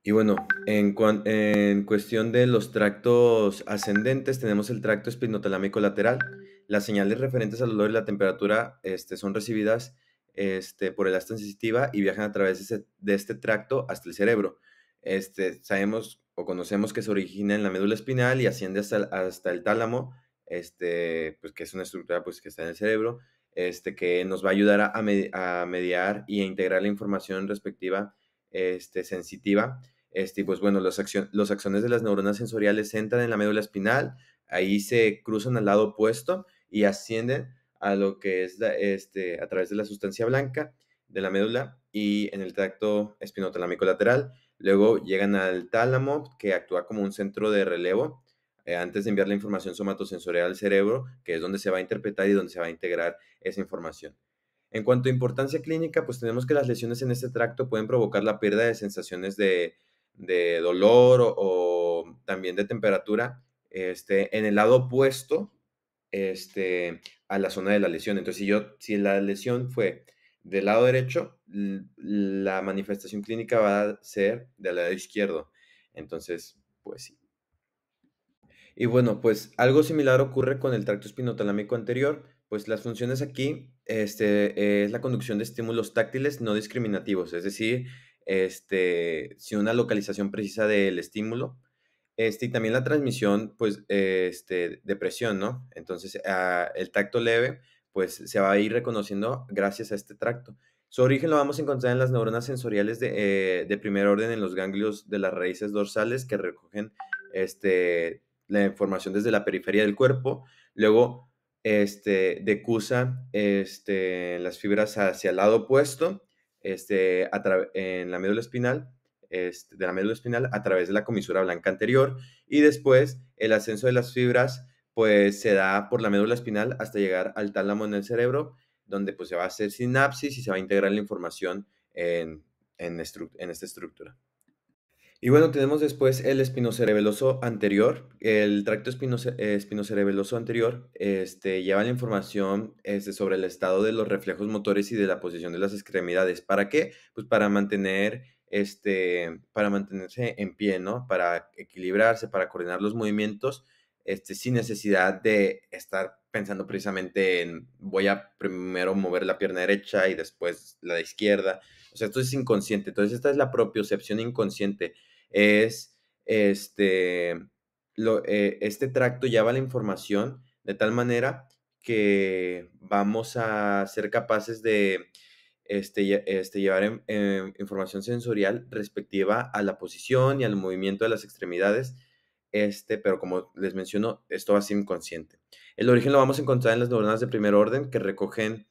Y bueno, en cuestión de los tractos ascendentes, tenemos el tracto espinotalámico lateral. Las señales referentes al olor y la temperatura, son recibidas, por el asta sensitiva y viajan a través de este tracto hasta el cerebro. Sabemos o conocemos que se origina en la médula espinal y asciende hasta el tálamo, pues que es una estructura pues, que está en el cerebro, que nos va a ayudar a mediar y a integrar la información respectiva, sensitiva. Y pues bueno, los axones de las neuronas sensoriales entran en la médula espinal, ahí se cruzan al lado opuesto y ascienden a lo que es a través de la sustancia blanca de la médula y en el tracto espinotalámico lateral. Luego llegan al tálamo, que actúa como un centro de relevo, antes de enviar la información somatosensorial al cerebro, que es donde se va a interpretar y donde se va a integrar esa información. En cuanto a importancia clínica, pues tenemos que las lesiones en este tracto pueden provocar la pérdida de sensaciones de dolor o también de temperatura, en el lado opuesto, a la zona de la lesión. Entonces, si la lesión fue del lado derecho, la manifestación clínica va a ser del lado izquierdo. Entonces, pues sí. Y bueno, pues algo similar ocurre con el tracto espinotalámico anterior, pues las funciones aquí, es la conducción de estímulos táctiles no discriminativos, es decir, sin una localización precisa del estímulo, y también la transmisión, pues, de presión, ¿no? Entonces, el tacto leve, pues, se va a ir reconociendo gracias a este tracto. Su origen lo vamos a encontrar en las neuronas sensoriales de primer orden en los ganglios de las raíces dorsales que recogen, la información desde la periferia del cuerpo. Luego, decusa, las fibras hacia el lado opuesto, en la médula espinal, de la médula espinal a través de la comisura blanca anterior y después el ascenso de las fibras pues se da por la médula espinal hasta llegar al tálamo en el cerebro, donde pues se va a hacer sinapsis y se va a integrar la información en esta estructura. Y bueno, tenemos después el espinocerebeloso anterior. El tracto espinocerebeloso anterior, lleva la información, sobre el estado de los reflejos motores y de la posición de las extremidades. ¿Para qué? Pues para mantenerse en pie, ¿no? Para equilibrarse, para coordinar los movimientos, sin necesidad de estar pensando precisamente en voy a primero mover la pierna derecha y después la de izquierda. O sea, esto es inconsciente. Entonces, esta es la propiocepción inconsciente. Es este tracto lleva la información de tal manera que vamos a ser capaces de llevar información sensorial respectiva a la posición y al movimiento de las extremidades, pero como les menciono, esto va a ser inconsciente. El origen lo vamos a encontrar en las neuronas de primer orden que recogen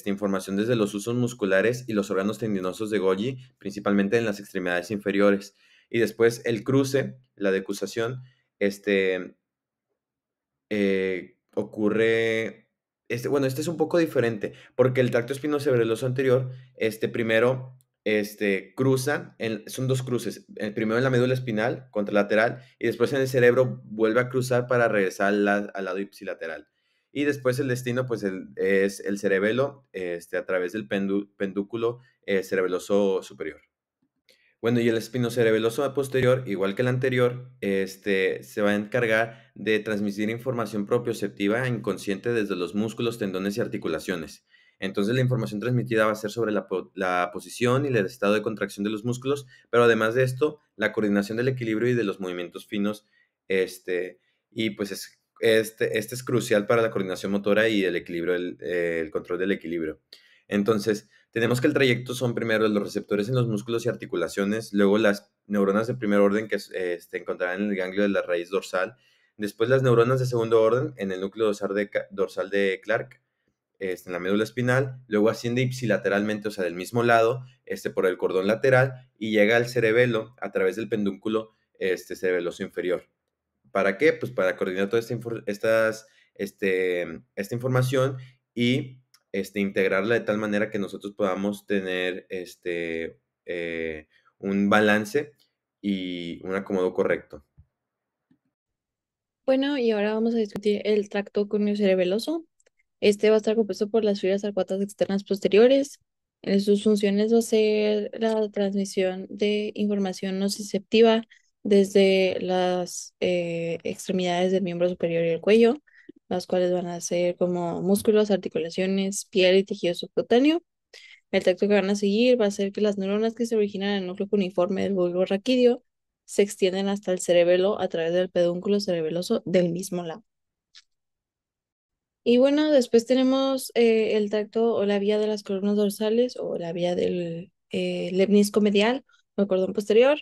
información desde los usos musculares y los órganos tendinosos de Golgi, principalmente en las extremidades inferiores. Y después el cruce, la decusación, ocurre, bueno, este es un poco diferente, porque el tracto espinocerebeloso anterior, primero, cruza, son dos cruces, primero en la médula espinal, contralateral, y después en el cerebro vuelve a cruzar para regresar al lado ipsilateral. Y después el destino, pues, es el cerebelo, a través del pendúculo cerebeloso superior. Bueno, y el espinocerebeloso posterior, igual que el anterior, se va a encargar de transmitir información propioceptiva e inconsciente desde los músculos, tendones y articulaciones. Entonces, la información transmitida va a ser sobre la posición y el estado de contracción de los músculos, pero además de esto, la coordinación del equilibrio y de los movimientos finos, y pues este es crucial para la coordinación motora y el equilibrio, el control del equilibrio. Entonces, tenemos que el trayecto son primero los receptores en los músculos y articulaciones, luego las neuronas de primer orden que se encontrarán en el ganglio de la raíz dorsal, después las neuronas de segundo orden en el núcleo dorsal de Clark, en la médula espinal, luego asciende ipsilateralmente, o sea, del mismo lado, por el cordón lateral y llega al cerebelo a través del pedúnculo cerebeloso inferior. ¿Para qué? Pues para coordinar toda esta información y integrarla de tal manera que nosotros podamos tener un balance y un acomodo correcto. Bueno, y ahora vamos a discutir el tracto córneo cerebeloso. Este va a estar compuesto por las fibras arcuatas externas posteriores. En sus funciones va a ser la transmisión de información nociceptiva desde las extremidades del miembro superior y el cuello, las cuales van a ser como músculos, articulaciones, piel y tejido subcutáneo. El tracto que van a seguir va a ser que las neuronas que se originan en el núcleo cuneiforme del bulbo raquídeo se extienden hasta el cerebelo a través del pedúnculo cerebeloso del mismo lado. Y bueno, después tenemos el tracto o la vía de las columnas dorsales o la vía del lemnisco medial o el cordón posterior.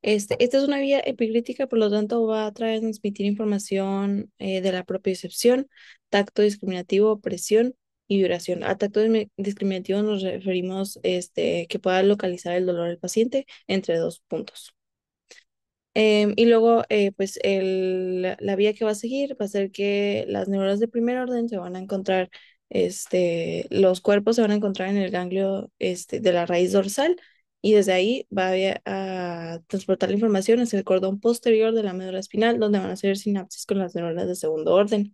Esta es una vía epigrítica, por lo tanto va a transmitir información de la propiocepción, tacto discriminativo, presión y vibración. A tacto discriminativo nos referimos que pueda localizar el dolor del paciente entre dos puntos. Y luego, pues la vía que va a seguir va a ser que las neuronas de primer orden se van a encontrar, los cuerpos se van a encontrar en el ganglio de la raíz dorsal y desde ahí va a transportar la información hacia el cordón posterior de la médula espinal, donde van a hacer sinapsis con las neuronas de segundo orden.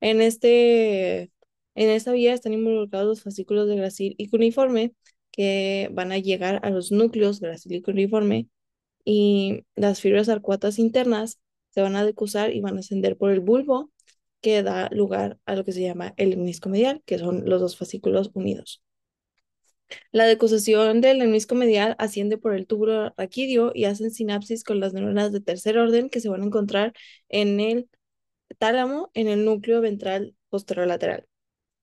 En en esta vía están involucrados los fascículos de Gracil y cuneiforme que van a llegar a los núcleos Gracil y cuneiforme y las fibras arcuatas internas se van a decusar y van a ascender por el bulbo, que da lugar a lo que se llama el lemnisco medial, que son los dos fascículos unidos. La decusación del lemnisco medial asciende por el túbulo raquídeo y hacen sinapsis con las neuronas de tercer orden que se van a encontrar en el tálamo, en el núcleo ventral posterolateral.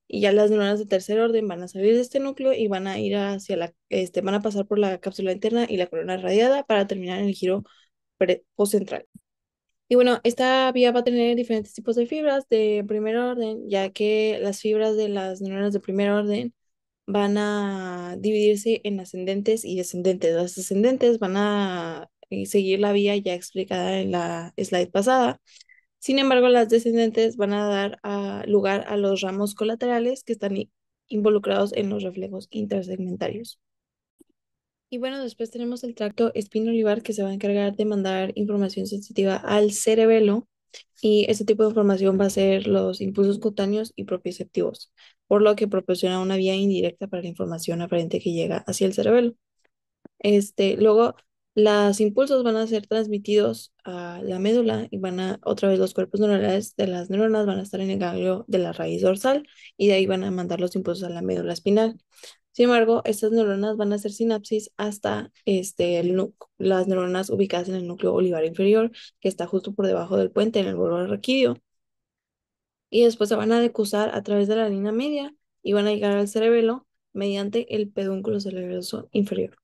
Y ya las neuronas de tercer orden van a salir de este núcleo y van a ir hacia van a pasar por la cápsula interna y la corona radiada para terminar en el giro postcentral. Y bueno, esta vía va a tener diferentes tipos de fibras de primer orden, ya que las fibras de las neuronas de primer orden van a dividirse en ascendentes y descendentes. Las ascendentes van a seguir la vía ya explicada en la slide pasada. Sin embargo, las descendentes van a dar lugar a los ramos colaterales que están involucrados en los reflejos intersegmentarios. Y bueno, después tenemos el tracto espino-olivar que se va a encargar de mandar información sensitiva al cerebelo y este tipo de información va a ser los impulsos cutáneos y propioceptivos, por lo que proporciona una vía indirecta para la información aparente que llega hacia el cerebelo. Luego, los impulsos van a ser transmitidos a la médula y otra vez los cuerpos neuronales de las neuronas van a estar en el ganglio de la raíz dorsal y de ahí van a mandar los impulsos a la médula espinal. Sin embargo, estas neuronas van a hacer sinapsis hasta las neuronas ubicadas en el núcleo olivar inferior, que está justo por debajo del puente en el bulbo raquídeo. Y después se van a decusar a través de la línea media y van a llegar al cerebelo mediante el pedúnculo cerebeloso inferior.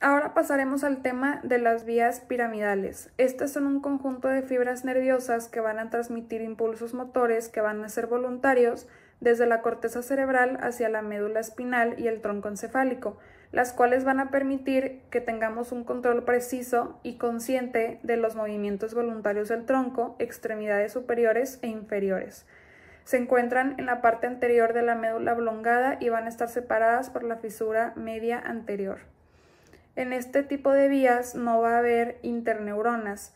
Ahora pasaremos al tema de las vías piramidales. Estas son un conjunto de fibras nerviosas que van a transmitir impulsos motores que van a ser voluntarios desde la corteza cerebral hacia la médula espinal y el tronco encefálico, las cuales van a permitir que tengamos un control preciso y consciente de los movimientos voluntarios del tronco, extremidades superiores e inferiores. Se encuentran en la parte anterior de la médula oblongada y van a estar separadas por la fisura media anterior. En este tipo de vías no va a haber interneuronas,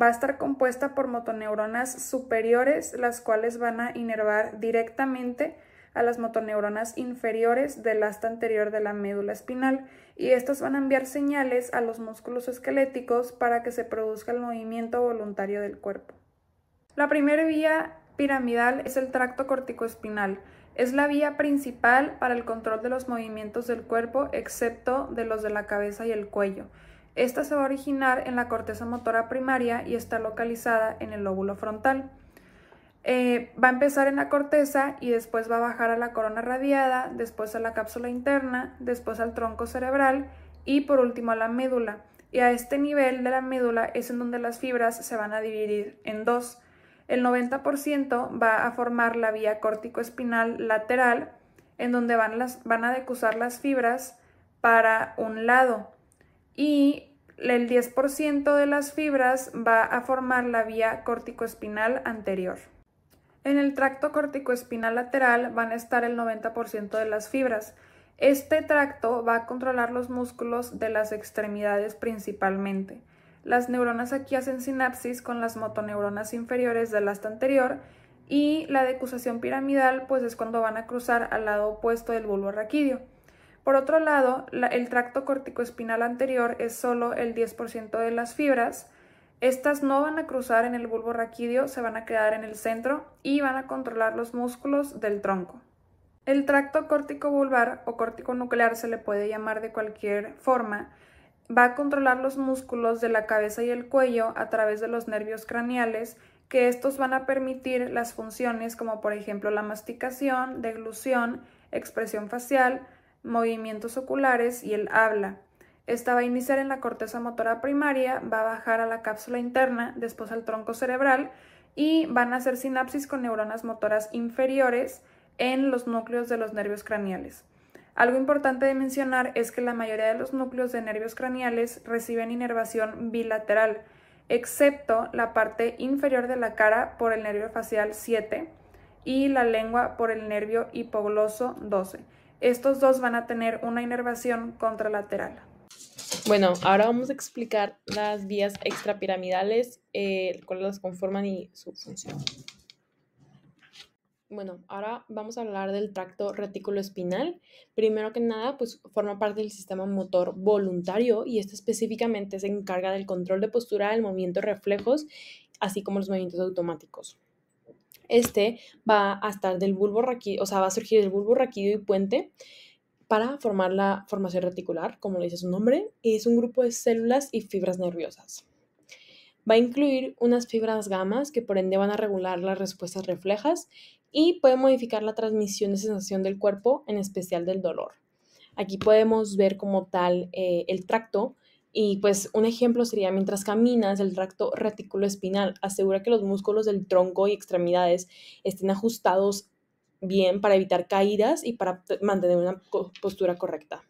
va a estar compuesta por motoneuronas superiores, las cuales van a inervar directamente a las motoneuronas inferiores del asta anterior de la médula espinal y estas van a enviar señales a los músculos esqueléticos para que se produzca el movimiento voluntario del cuerpo. La primera vía piramidal es el tracto corticoespinal. Es la vía principal para el control de los movimientos del cuerpo, excepto de los de la cabeza y el cuello. Esta se va a originar en la corteza motora primaria y está localizada en el lóbulo frontal. Va a empezar en la corteza y después va a bajar a la corona radiada, después a la cápsula interna, después al tronco cerebral y por último a la médula. Y a este nivel de la médula es en donde las fibras se van a dividir en dos. El 90% va a formar la vía córtico-espinal lateral, en donde van a decusar las fibras para un lado. Y el 10% de las fibras va a formar la vía córtico-espinal anterior. En el tracto córtico-espinal lateral van a estar el 90% de las fibras. Este tracto va a controlar los músculos de las extremidades principalmente. Las neuronas aquí hacen sinapsis con las motoneuronas inferiores del asta anterior, y la decusación piramidal pues es cuando van a cruzar al lado opuesto del bulbo raquídeo. Por otro lado, el tracto corticoespinal anterior es solo el 10% de las fibras. Estas no van a cruzar en el bulbo raquídeo, se van a quedar en el centro y van a controlar los músculos del tronco. El tracto córtico-bulbar o córtico-nuclear, se le puede llamar de cualquier forma, va a controlar los músculos de la cabeza y el cuello a través de los nervios craneales, que estos van a permitir las funciones como por ejemplo la masticación, deglución, expresión facial, movimientos oculares y el habla. Esta va a iniciar en la corteza motora primaria, va a bajar a la cápsula interna, después al tronco cerebral, y van a hacer sinapsis con neuronas motoras inferiores en los núcleos de los nervios craneales. Algo importante de mencionar es que la mayoría de los núcleos de nervios craneales reciben inervación bilateral, excepto la parte inferior de la cara por el nervio facial 7 y la lengua por el nervio hipogloso 12. Estos dos van a tener una inervación contralateral. Bueno, ahora vamos a explicar las vías extrapiramidales, cuáles las conforman y su función. Bueno, ahora vamos a hablar del tracto reticuloespinal. Primero que nada, pues forma parte del sistema motor voluntario, y este específicamente se encarga del control de postura, el movimiento de reflejos, así como los movimientos automáticos. Este va a estar del bulbo raquídeo, o sea, va a surgir del bulbo raquídeo y puente para formar la formación reticular, como le dice su nombre, y es un grupo de células y fibras nerviosas. Va a incluir unas fibras gamas que por ende van a regular las respuestas reflejas y puede modificar la transmisión de sensación del cuerpo, en especial del dolor. Aquí podemos ver como tal el tracto, y pues un ejemplo sería: mientras caminas, el tracto reticuloespinal asegura que los músculos del tronco y extremidades estén ajustados bien para evitar caídas y para mantener una postura correcta.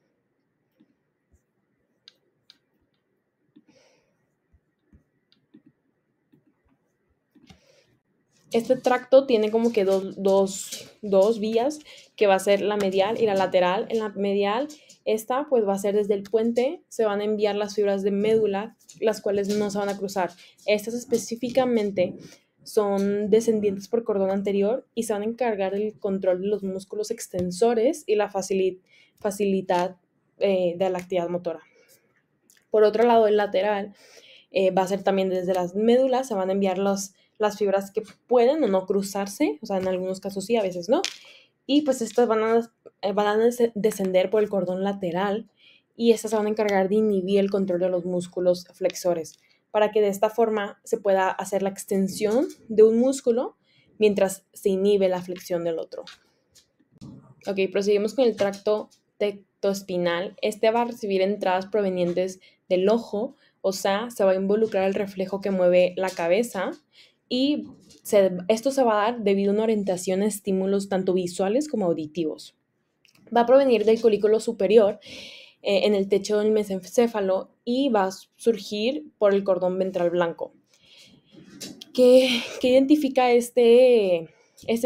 Este tracto tiene como que dos vías, que va a ser la medial y la lateral. En la medial, esta pues va a ser desde el puente, se van a enviar las fibras de médula, las cuales no se van a cruzar. Estas específicamente son descendientes por cordón anterior y se van a encargar del control de los músculos extensores y la facilidad de la actividad motora. Por otro lado, el lateral va a ser también desde las médulas, se van a enviar las fibras que pueden o no cruzarse, o sea, en algunos casos sí, a veces no, y pues estas van a descender por el cordón lateral, y estas se van a encargar de inhibir el control de los músculos flexores, para que de esta forma se pueda hacer la extensión de un músculo mientras se inhibe la flexión del otro. Ok, proseguimos con el tracto tectoespinal. Este va a recibir entradas provenientes del ojo, o sea, se va a involucrar el reflejo que mueve la cabeza, y esto se va a dar debido a una orientación a estímulos tanto visuales como auditivos. Va a provenir del colículo superior en el techo del mesencéfalo y va a surgir por el cordón ventral blanco. ¿Qué identifica este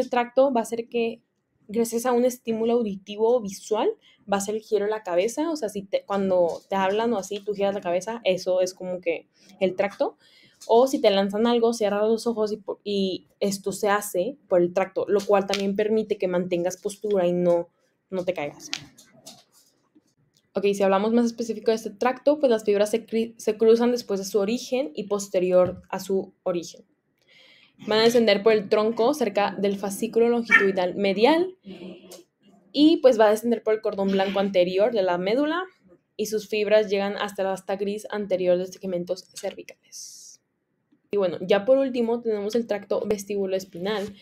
tracto? Va a ser que gracias a un estímulo auditivo o visual va a ser el giro de la cabeza, o sea, cuando te hablan o así, tú giras la cabeza, eso es como que el tracto. O si te lanzan algo, cierras los ojos y esto se hace por el tracto, lo cual también permite que mantengas postura y no te caigas. Ok, si hablamos más específico de este tracto, pues las fibras se cruzan después de su origen y posterior a su origen. Van a descender por el tronco cerca del fascículo longitudinal medial, y pues va a descender por el cordón blanco anterior de la médula, y sus fibras llegan hasta la asta gris anterior de los segmentos cervicales. Y bueno, ya por último tenemos el tracto vestibuloespinal,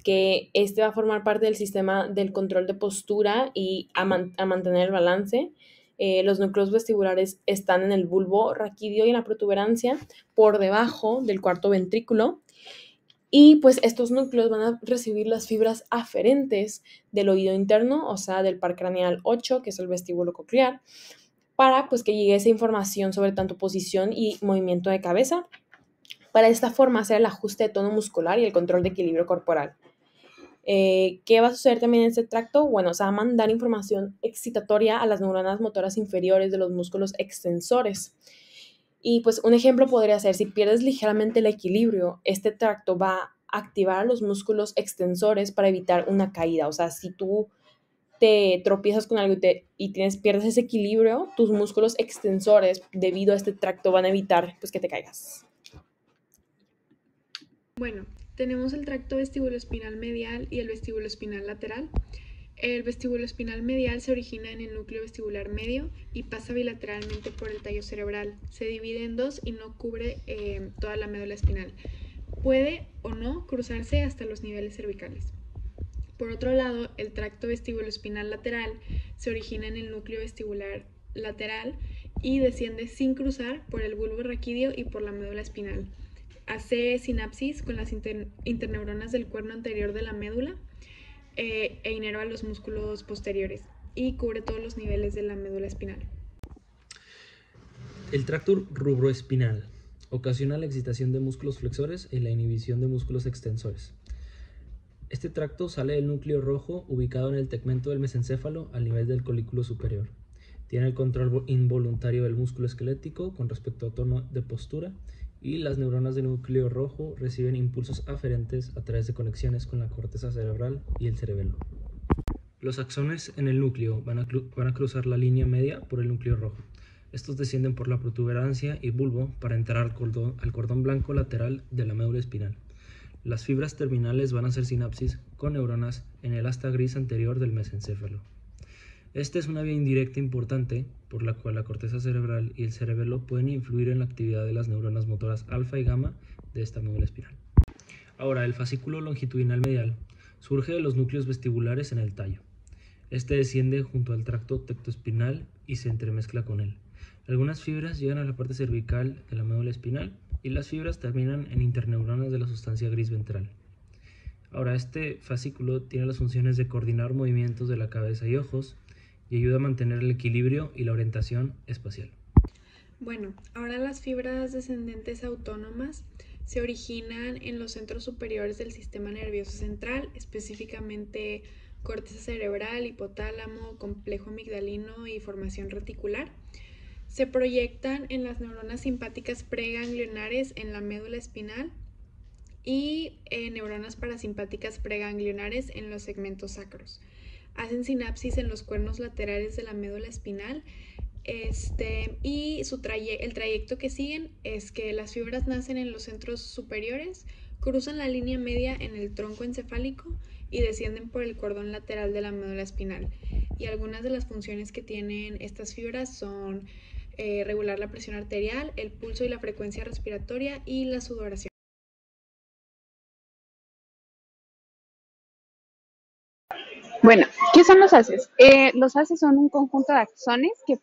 que este va a formar parte del sistema del control de postura y a mantener el balance. Los núcleos vestibulares están en el bulbo raquídeo y en la protuberancia por debajo del cuarto ventrículo, y pues estos núcleos van a recibir las fibras aferentes del oído interno, o sea, del par craneal 8, que es el vestíbulo coclear, para pues que llegue esa información sobre tanto posición y movimiento de cabeza, para de esta forma hacer el ajuste de tono muscular y el control de equilibrio corporal. ¿Qué va a suceder también en este tracto? Bueno, se va a mandar información excitatoria a las neuronas motoras inferiores de los músculos extensores, Y pues un ejemplo podría ser, si pierdes ligeramente el equilibrio, este tracto va a activar los músculos extensores para evitar una caída. O sea, si tú te tropiezas con algo y pierdes ese equilibrio, tus músculos extensores, debido a este tracto, van a evitar pues, que te caigas. Bueno, tenemos el tracto vestibuloespinal medial y el vestibuloespinal lateral. El vestibuloespinal medial se origina en el núcleo vestibular medio y pasa bilateralmente por el tallo cerebral. Se divide en dos y no cubre toda la médula espinal. Puede o no cruzarse hasta los niveles cervicales. Por otro lado, el tracto vestibuloespinal lateral se origina en el núcleo vestibular lateral y desciende sin cruzar por el bulbo raquídeo y por la médula espinal. Hace sinapsis con las interneuronas del cuerno anterior de la médula e inerva los músculos posteriores y cubre todos los niveles de la médula espinal. El tracto rubroespinal ocasiona la excitación de músculos flexores y la inhibición de músculos extensores. Este tracto sale del núcleo rojo ubicado en el tegmento del mesencéfalo al nivel del colículo superior. Tiene el control involuntario del músculo esquelético con respecto a tono de postura y las neuronas del núcleo rojo reciben impulsos aferentes a través de conexiones con la corteza cerebral y el cerebelo. Los axones en el núcleo van a cruzar la línea media por el núcleo rojo. Estos descienden por la protuberancia y bulbo para entrar al cordón blanco lateral de la médula espinal. Las fibras terminales van a hacer sinapsis con neuronas en el asta gris anterior del mesencéfalo. Esta es una vía indirecta importante por la cual la corteza cerebral y el cerebelo pueden influir en la actividad de las neuronas motoras alfa y gamma de esta médula espinal. Ahora, el fascículo longitudinal medial surge de los núcleos vestibulares en el tallo. Este desciende junto al tracto tectoespinal y se entremezcla con él. Algunas fibras llegan a la parte cervical de la médula espinal y las fibras terminan en interneuronas de la sustancia gris ventral. Ahora, este fascículo tiene las funciones de coordinar movimientos de la cabeza y ojos y ayuda a mantener el equilibrio y la orientación espacial. Bueno, ahora las fibras descendentes autónomas se originan en los centros superiores del sistema nervioso central, específicamente corteza cerebral, hipotálamo, complejo amigdalino y formación reticular. Se proyectan en las neuronas simpáticas preganglionares en la médula espinal y neuronas parasimpáticas preganglionares en los segmentos sacros. Hacen sinapsis en los cuernos laterales de la médula espinal y el trayecto que siguen es que las fibras nacen en los centros superiores, cruzan la línea media en el tronco encefálico y descienden por el cordón lateral de la médula espinal. Y algunas de las funciones que tienen estas fibras son regular la presión arterial, el pulso y la frecuencia respiratoria y la sudoración. Bueno, ¿qué son los haces? Los haces son un conjunto de axones que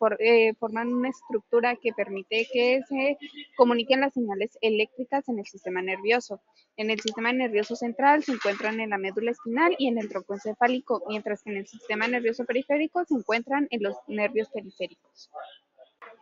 forman una estructura que permite que se comuniquen las señales eléctricas en el sistema nervioso. En el sistema nervioso central se encuentran en la médula espinal y en el tronco encefálico, mientras que en el sistema nervioso periférico se encuentran en los nervios periféricos.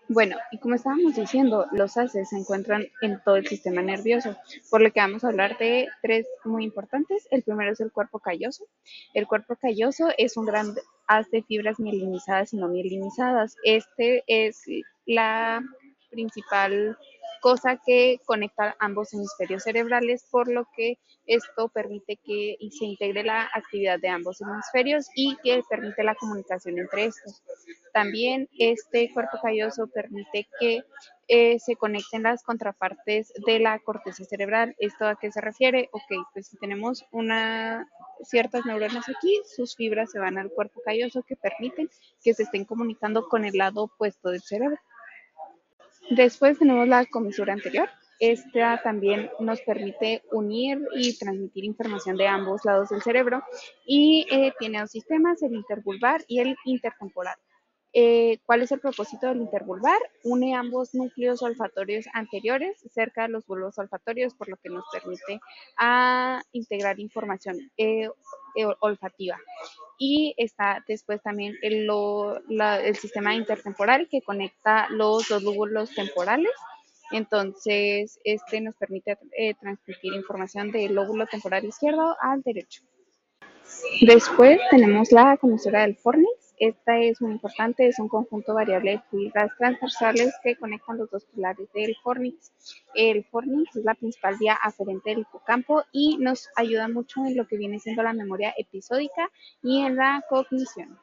Bueno, y como estábamos diciendo, los haces se encuentran en todo el sistema nervioso, por lo que vamos a hablar de tres muy importantes. El primero es el cuerpo calloso. El cuerpo calloso es un gran haz de fibras mielinizadas y no mielinizadas. Este es la principal cosa que conecta ambos hemisferios cerebrales, por lo que esto permite que se integre la actividad de ambos hemisferios y que permite la comunicación entre estos. También este cuerpo calloso permite que se conecten las contrapartes de la corteza cerebral. ¿Esto a qué se refiere? Ok, pues si tenemos ciertas neuronas aquí, sus fibras se van al cuerpo calloso que permiten que se estén comunicando con el lado opuesto del cerebro. Después tenemos la comisura anterior. Esta también nos permite unir y transmitir información de ambos lados del cerebro y tiene dos sistemas, el interbulbar y el intertemporal. ¿Cuál es el propósito del interbulbar? Une ambos núcleos olfatorios anteriores cerca de los bulbos olfatorios, por lo que nos permite integrar información olfativa. Y está después también el sistema intertemporal que conecta los dos lóbulos temporales. Entonces, este nos permite transmitir información del lóbulo temporal izquierdo al derecho. Después tenemos la comisura del fornix. Esta es muy importante, es un conjunto variable de fibras transversales que conectan los dos pilares del fornix. El fornix es la principal vía aferente del hipocampo y nos ayuda mucho en lo que viene siendo la memoria episódica y en la cognición.